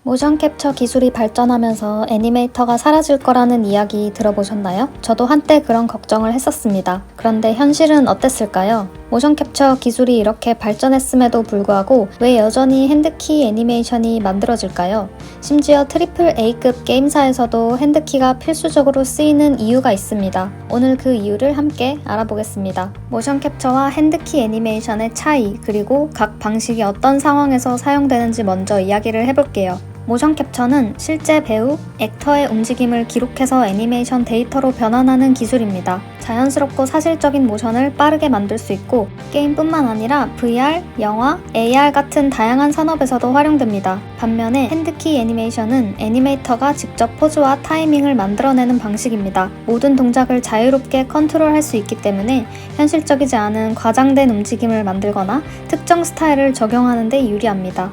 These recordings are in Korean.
모션 캡처 기술이 발전하면서 애니메이터가 사라질 거라는 이야기 들어보셨나요? 저도 한때 그런 걱정을 했었습니다. 그런데 현실은 어땠을까요? 모션 캡처 기술이 이렇게 발전했음에도 불구하고 왜 여전히 핸드키 애니메이션이 만들어질까요? 심지어 트리플 A급 게임사에서도 핸드키가 필수적으로 쓰이는 이유가 있습니다. 오늘 그 이유를 함께 알아보겠습니다. 모션 캡처와 핸드키 애니메이션의 차이, 그리고 각 방식이 어떤 상황에서 사용되는지 먼저 이야기를 해볼게요. 모션 캡처는 실제 배우, 액터의 움직임을 기록해서 애니메이션 데이터로 변환하는 기술입니다. 자연스럽고 사실적인 모션을 빠르게 만들 수 있고 게임뿐만 아니라 VR, 영화, AR 같은 다양한 산업에서도 활용됩니다. 반면에 핸드키 애니메이션은 애니메이터가 직접 포즈와 타이밍을 만들어내는 방식입니다. 모든 동작을 자유롭게 컨트롤할 수 있기 때문에 현실적이지 않은 과장된 움직임을 만들거나 특정 스타일을 적용하는 데 유리합니다.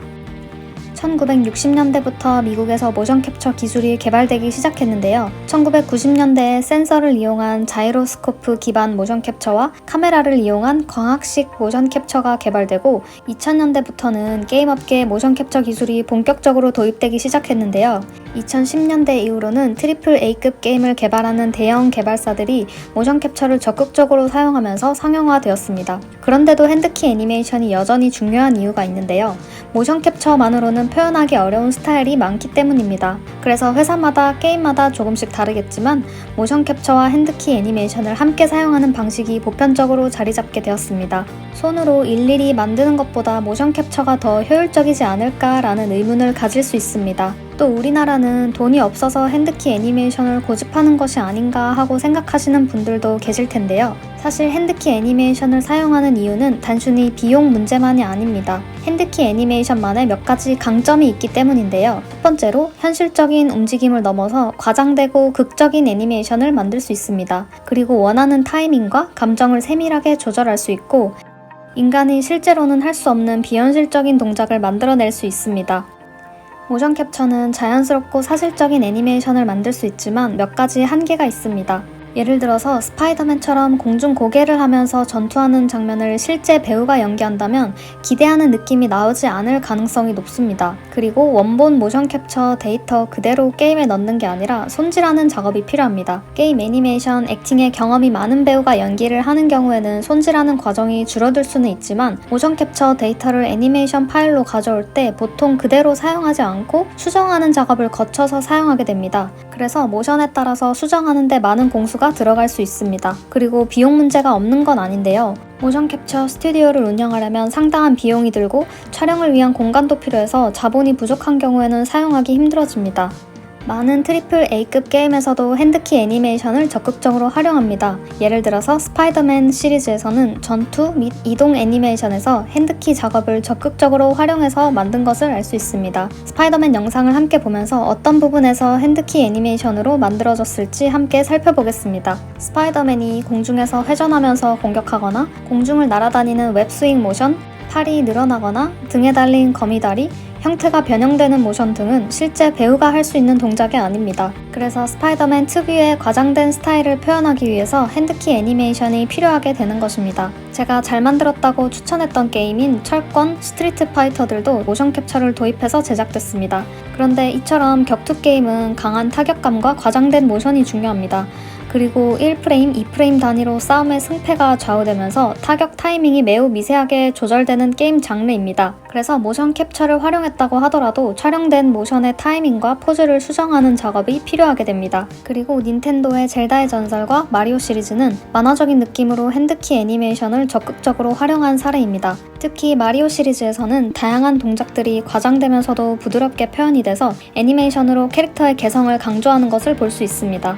1960년대부터 미국에서 모션 캡처 기술이 개발되기 시작했는데요. 1990년대에 센서를 이용한 자이로스코프 기반 모션 캡처와 카메라를 이용한 광학식 모션 캡처가 개발되고 2000년대부터는 게임업계에 모션 캡처 기술이 본격적으로 도입되기 시작했는데요. 2010년대 이후로는 트리플 A급 게임을 개발하는 대형 개발사들이 모션 캡처를 적극적으로 사용하면서 상용화되었습니다. 그런데도 핸드키 애니메이션이 여전히 중요한 이유가 있는데요. 모션 캡처만으로는 표현하기 어려운 스타일이 많기 때문입니다. 그래서 회사마다 게임마다 조금씩 다르겠지만 모션 캡처와 핸드키 애니메이션을 함께 사용하는 방식이 보편적으로 자리 잡게 되었습니다. 손으로 일일이 만드는 것보다 모션 캡처가 더 효율적이지 않을까라는 의문을 가질 수 있습니다. 또 우리나라는 돈이 없어서 핸드키 애니메이션을 고집하는 것이 아닌가 하고 생각하시는 분들도 계실 텐데요. 사실 핸드키 애니메이션을 사용하는 이유는 단순히 비용 문제만이 아닙니다. 핸드키 애니메이션만의 몇 가지 강점이 있기 때문인데요. 첫 번째로 현실적인 움직임을 넘어서 과장되고 극적인 애니메이션을 만들 수 있습니다. 그리고 원하는 타이밍과 감정을 세밀하게 조절할 수 있고 인간이 실제로는 할 수 없는 비현실적인 동작을 만들어낼 수 있습니다. 모션 캡처는 자연스럽고 사실적인 애니메이션을 만들 수 있지만 몇 가지 한계가 있습니다. 예를 들어서 스파이더맨처럼 공중 고개를 하면서 전투하는 장면을 실제 배우가 연기한다면 기대하는 느낌이 나오지 않을 가능성이 높습니다. 그리고 원본 모션 캡처 데이터 그대로 게임에 넣는 게 아니라 손질하는 작업이 필요합니다. 게임 애니메이션, 액팅에 경험이 많은 배우가 연기를 하는 경우에는 손질하는 과정이 줄어들 수는 있지만 모션 캡처 데이터를 애니메이션 파일로 가져올 때 보통 그대로 사용하지 않고 수정하는 작업을 거쳐서 사용하게 됩니다. 그래서 모션에 따라서 수정하는 데 많은 공수가 들어갈 수 있습니다. 그리고 비용 문제가 없는 건 아닌데요. 모션 캡처 스튜디오를 운영하려면 상당한 비용이 들고 촬영을 위한 공간도 필요해서 자본이 부족한 경우에는 사용하기 힘들어집니다. 많은 트리플 A급 게임에서도 핸드키 애니메이션을 적극적으로 활용합니다. 예를 들어서 스파이더맨 시리즈에서는 전투 및 이동 애니메이션에서 핸드키 작업을 적극적으로 활용해서 만든 것을 알 수 있습니다. 스파이더맨 영상을 함께 보면서 어떤 부분에서 핸드키 애니메이션으로 만들어졌을지 함께 살펴보겠습니다. 스파이더맨이 공중에서 회전하면서 공격하거나 공중을 날아다니는 웹스윙 모션, 팔이 늘어나거나 등에 달린 거미다리, 형태가 변형되는 모션 등은 실제 배우가 할 수 있는 동작이 아닙니다. 그래서 스파이더맨 특유의 과장된 스타일을 표현하기 위해서 핸드키 애니메이션이 필요하게 되는 것입니다. 제가 잘 만들었다고 추천했던 게임인 철권, 스트리트 파이터들도 모션 캡처를 도입해서 제작됐습니다. 그런데 이처럼 격투 게임은 강한 타격감과 과장된 모션이 중요합니다. 그리고 1프레임, 2프레임 단위로 싸움의 승패가 좌우되면서 타격 타이밍이 매우 미세하게 조절되는 게임 장르입니다. 그래서 모션 캡처를 활용했다고 하더라도 촬영된 모션의 타이밍과 포즈를 수정하는 작업이 필요하게 됩니다. 그리고 닌텐도의 젤다의 전설과 마리오 시리즈는 만화적인 느낌으로 핸드키 애니메이션을 적극적으로 활용한 사례입니다. 특히 마리오 시리즈에서는 다양한 동작들이 과장되면서도 부드럽게 표현이 돼서 애니메이션으로 캐릭터의 개성을 강조하는 것을 볼 수 있습니다.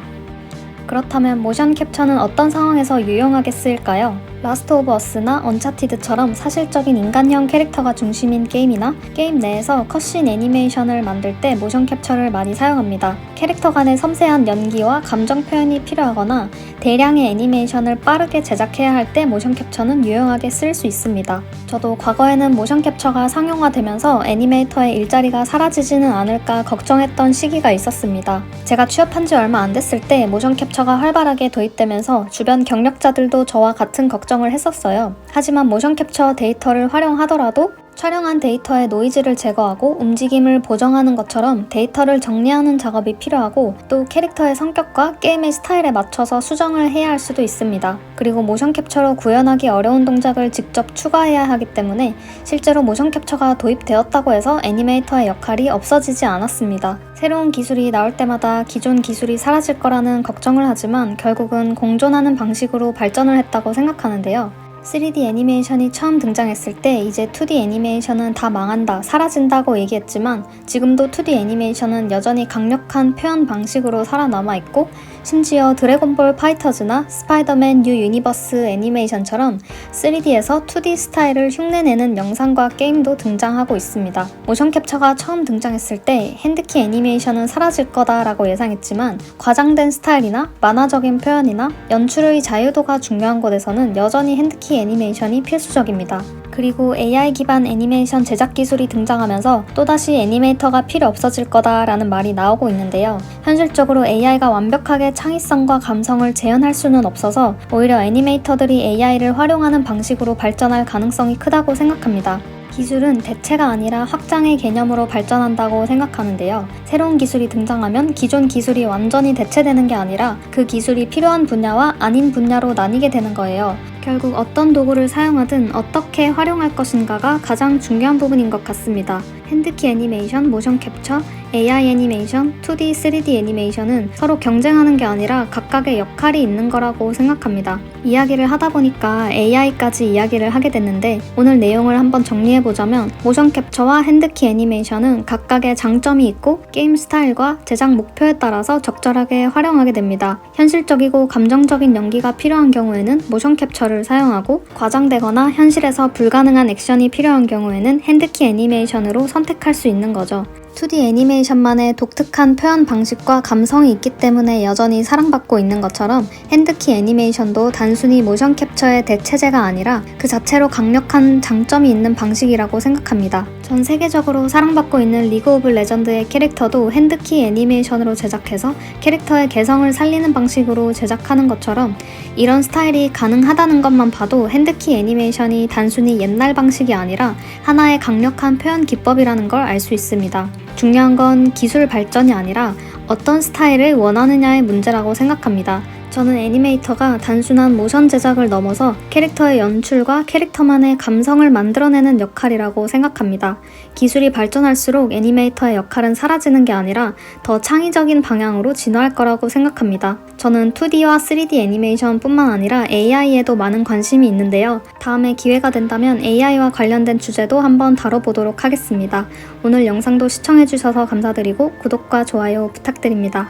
그렇다면 모션 캡처는 어떤 상황에서 유용하게 쓰일까요? 라스트 오브 어스나 언차티드처럼 사실적인 인간형 캐릭터가 중심인 게임이나 게임 내에서 컷신 애니메이션을 만들 때 모션 캡처를 많이 사용합니다. 캐릭터 간의 섬세한 연기와 감정 표현이 필요하거나 대량의 애니메이션을 빠르게 제작해야 할 때 모션 캡처는 유용하게 쓸 수 있습니다. 저도 과거에는 모션 캡처가 상용화되면서 애니메이터의 일자리가 사라지지는 않을까 걱정했던 시기가 있었습니다. 제가 취업한 지 얼마 안 됐을 때 모션 캡처가 활발하게 도입되면서 주변 경력자들도 저와 같은 걱정을 했었어요. 하지만 모션 캡처 데이터를 활용하더라도 촬영한 데이터의 노이즈를 제거하고 움직임을 보정하는 것처럼 데이터를 정리하는 작업이 필요하고, 또 캐릭터의 성격과 게임의 스타일에 맞춰서 수정을 해야 할 수도 있습니다. 그리고 모션 캡처로 구현하기 어려운 동작을 직접 추가해야 하기 때문에 실제로 모션 캡처가 도입되었다고 해서 애니메이터의 역할이 없어지지 않았습니다. 새로운 기술이 나올 때마다 기존 기술이 사라질 거라는 걱정을 하지만 결국은 공존하는 방식으로 발전을 했다고 생각하는데요. 3D 애니메이션이 처음 등장했을 때 이제 2D 애니메이션은 다 망한다, 사라진다고 얘기했지만 지금도 2D 애니메이션은 여전히 강력한 표현 방식으로 살아남아 있고, 심지어 드래곤볼 파이터즈나 스파이더맨 뉴 유니버스 애니메이션처럼 3D에서 2D 스타일을 흉내내는 영상과 게임도 등장하고 있습니다. 모션 캡처가 처음 등장했을 때 핸드키 애니메이션은 사라질 거다라고 예상했지만 과장된 스타일이나 만화적인 표현이나 연출의 자유도가 중요한 곳에서는 여전히 핸드키 애니메이션이 필수적입니다. 그리고 AI 기반 애니메이션 제작 기술이 등장하면서 또다시 애니메이터가 필요 없어질 거다라는 말이 나오고 있는데요. 현실적으로 AI가 완벽하게 창의성과 감성을 재현할 수는 없어서 오히려 애니메이터들이 AI를 활용하는 방식으로 발전할 가능성이 크다고 생각합니다. 기술은 대체가 아니라 확장의 개념으로 발전한다고 생각하는데요. 새로운 기술이 등장하면 기존 기술이 완전히 대체되는 게 아니라 그 기술이 필요한 분야와 아닌 분야로 나뉘게 되는 거예요. 결국 어떤 도구를 사용하든 어떻게 활용할 것인가가 가장 중요한 부분인 것 같습니다. 핸드키 애니메이션, 모션 캡처, AI 애니메이션, 2D, 3D 애니메이션은 서로 경쟁하는 게 아니라 각각의 역할이 있는 거라고 생각합니다. 이야기를 하다 보니까 AI까지 이야기를 하게 됐는데, 오늘 내용을 한번 정리해보자면 모션 캡처와 핸드키 애니메이션은 각각의 장점이 있고 게임 스타일과 제작 목표에 따라서 적절하게 활용하게 됩니다. 현실적이고 감정적인 연기가 필요한 경우에는 모션 캡처를 사용하고, 과장되거나 현실에서 불가능한 액션이 필요한 경우에는 핸드키 애니메이션으로 선택할 수 있는 거죠. 2D 애니메이션만의 독특한 표현 방식과 감성이 있기 때문에 여전히 사랑받고 있는 것처럼 핸드키 애니메이션도 단순히 모션 캡처의 대체제가 아니라 그 자체로 강력한 장점이 있는 방식이라고 생각합니다. 전 세계적으로 사랑받고 있는 리그 오브 레전드의 캐릭터도 핸드키 애니메이션으로 제작해서 캐릭터의 개성을 살리는 방식으로 제작하는 것처럼, 이런 스타일이 가능하다는 것만 봐도 핸드키 애니메이션이 단순히 옛날 방식이 아니라 하나의 강력한 표현 기법이라는 걸 알 수 있습니다. 중요한 건 기술 발전이 아니라 어떤 스타일을 원하느냐의 문제라고 생각합니다. 저는 애니메이터가 단순한 모션 제작을 넘어서 캐릭터의 연출과 캐릭터만의 감성을 만들어내는 역할이라고 생각합니다. 기술이 발전할수록 애니메이터의 역할은 사라지는 게 아니라 더 창의적인 방향으로 진화할 거라고 생각합니다. 저는 2D와 3D 애니메이션 뿐만 아니라 AI에도 많은 관심이 있는데요. 다음에 기회가 된다면 AI와 관련된 주제도 한번 다뤄보도록 하겠습니다. 오늘 영상도 시청해주셔서 감사드리고 구독과 좋아요 부탁드립니다.